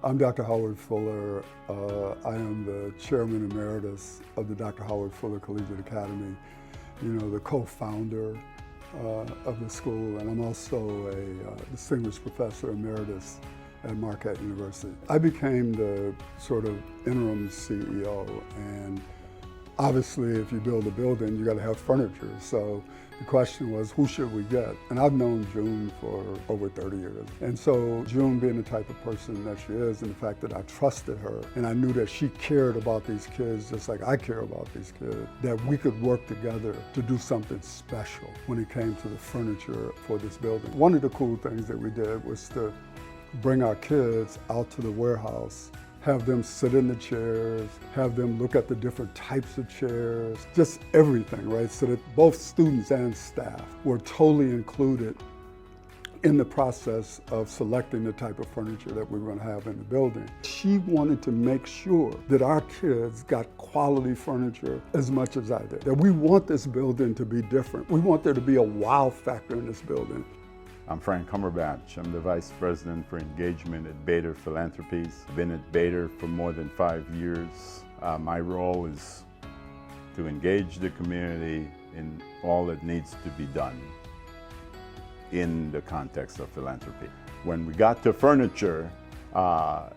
I'm Dr. Howard Fuller. I am the Chairman Emeritus of the Dr. Howard Fuller Collegiate Academy, the co-founder of the school, and I'm also a Distinguished Professor Emeritus at Marquette University. I became the sort of interim CEO, and obviously if you build a building, you got to have furniture. So the question was, who should we get? And I've known June for over 30 years. And so June, being the type of person that she is, and the fact that I trusted her, and I knew that she cared about these kids just like I care about these kids, that we could work together to do something special when it came to the furniture for this building. One of the cool things that we did was to bring our kids out to the warehouse, have them sit in the chairs, have them look at the different types of chairs, just everything, right? So that both students and staff were totally included in the process of selecting the type of furniture that we were going to have in the building. She wanted to make sure that our kids got quality furniture as much as I did. That we want this building to be different. We want there to be a wow factor in this building. I'm Frank Humberbatch. I'm the Vice President for Engagement at Bauer Philanthropies. I've been at Bauer for more than 5 years. My role is to engage the community in all that needs to be done in the context of philanthropy. When we got to furniture, I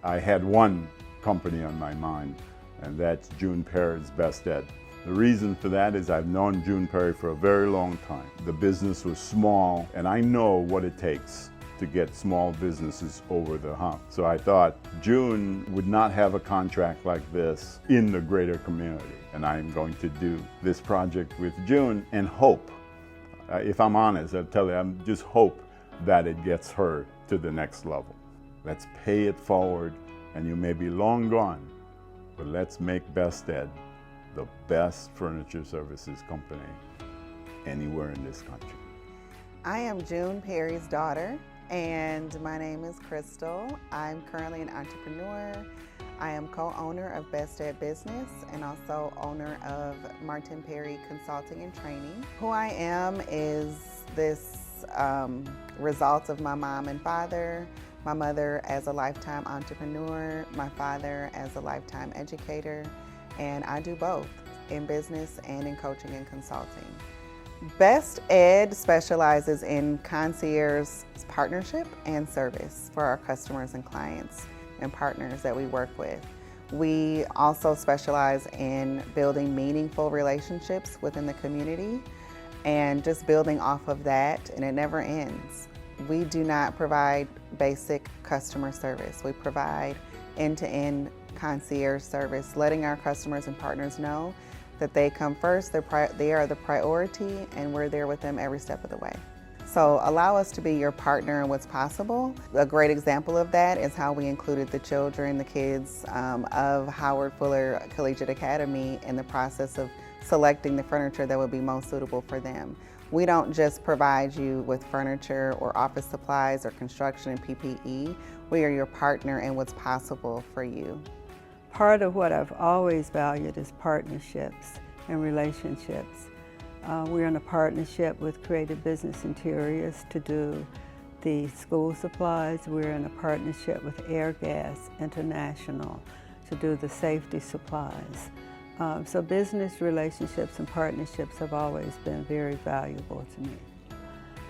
had one company on my mind, and that's June Perry's Best Ed. The reason for that is I've known June Perry for a very long time. The business was small, and I know what it takes to get small businesses over the hump. So I thought June would not have a contract like this in the greater community. And I'm going to do this project with June and hope, if I'm honest, I'll tell you, I just hope that it gets her to the next level. Let's pay it forward, and you may be long gone, but let's make Best Ed the best furniture services company anywhere in this country. I am June Perry's daughter, and my name is Crystal. I'm currently an entrepreneur. I am co-owner of Best Ed Business and also owner of Martin Perry Consulting and Training. Who I am is this result of my mom and father. My mother as a lifetime entrepreneur, my father as a lifetime educator, and I do both in business and in coaching and consulting. Best Ed specializes in concierge partnership and service for our customers and clients and partners that we work with. We also specialize in building meaningful relationships within the community and just building off of that, and it never ends. We do not provide basic customer service. We provide end-to-end concierge service, letting our customers and partners know that they come first, they are the priority, and we're there with them every step of the way. So allow us to be your partner in what's possible. A great example of that is how we included the children, the kids of Howard Fuller Collegiate Academy in the process of selecting the furniture that would be most suitable for them. We don't just provide you with furniture or office supplies or construction and PPE. We are your partner in what's possible for you. Part of what I've always valued is partnerships and relationships. We're in a partnership with Creative Business Interiors to do the school supplies. We're in a partnership with Airgas International to do the safety supplies. So business relationships and partnerships have always been very valuable to me.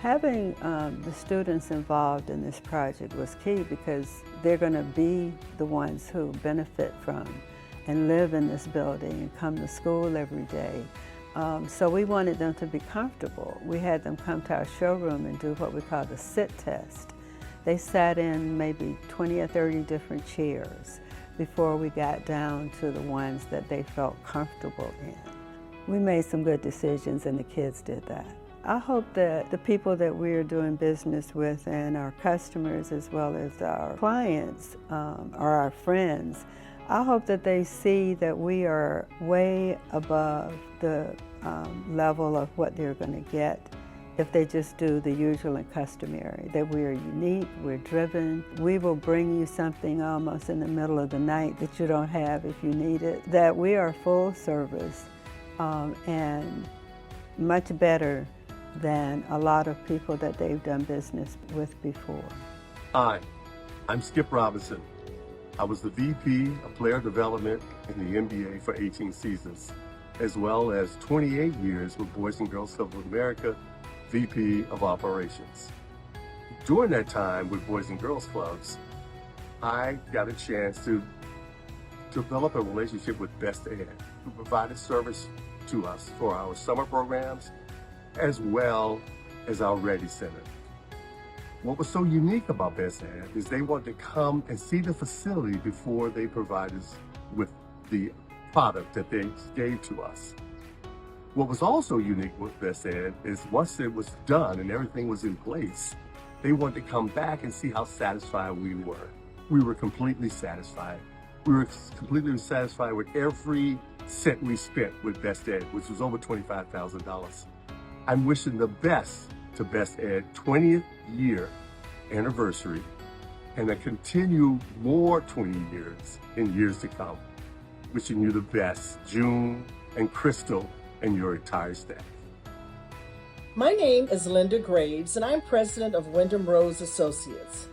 Having the students involved in this project was key because they're going to be the ones who benefit from and live in this building and come to school every day. So we wanted them to be comfortable. We had them come to our showroom and do what we call the sit test. They sat in maybe 20 or 30 different chairs before we got down to the ones that they felt comfortable in. We made some good decisions and the kids did that. I hope that the people that we're doing business with and our customers as well as our clients or our friends, I hope that they see that we are way above the level of what they're going to get if they just do the usual and customary, that we are unique, we're driven. We will bring you something almost in the middle of the night that you don't have if you need it, that we are full service and much better than a lot of people that they've done business with before. Hi, I'm Skip Robinson, I was the VP of Player Development in the NBA for 18 seasons, as well as 28 years with Boys and Girls Club of America, VP of Operations. During that time with Boys and Girls Clubs, I got a chance to develop a relationship with Best Ed, who provided service to us for our summer programs, as well as our Ready Center. What was so unique about Best Ed is they wanted to come and see the facility before they provided us with the product that they gave to us. What was also unique with Best Ed is once it was done and everything was in place, they wanted to come back and see how satisfied we were. We were completely satisfied. We were completely satisfied with every cent we spent with Best Ed, which was over $25,000. I'm wishing the best to Best Ed 20th year anniversary and a continue more 20 years in years to come. Wishing you the best, June and Crystal and your entire staff. My name is Linda Graves and I'm president of Wyndham Rose Associates.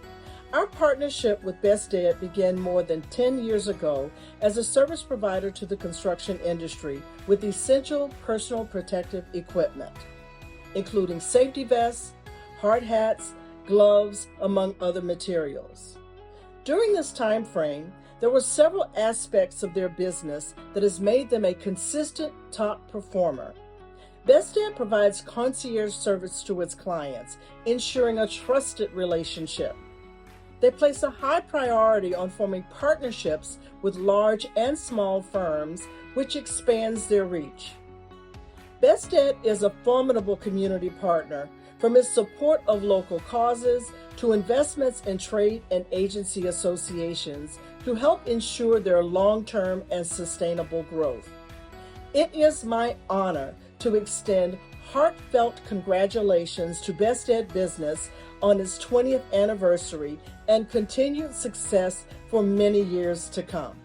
Our partnership with Best Ed began more than 10 years ago as a service provider to the construction industry with essential personal protective equipment, including safety vests, hard hats, gloves, among other materials. During this time frame, there were several aspects of their business that has made them a consistent top performer. Best Ed provides concierge service to its clients, ensuring a trusted relationship. They place a high priority on forming partnerships with large and small firms, which expands their reach. Best Ed is a formidable community partner, from its support of local causes to investments in trade and agency associations to help ensure their long-term and sustainable growth. It is my honor to extend heartfelt congratulations to Best Ed Business on its 20th anniversary and continued success for many years to come.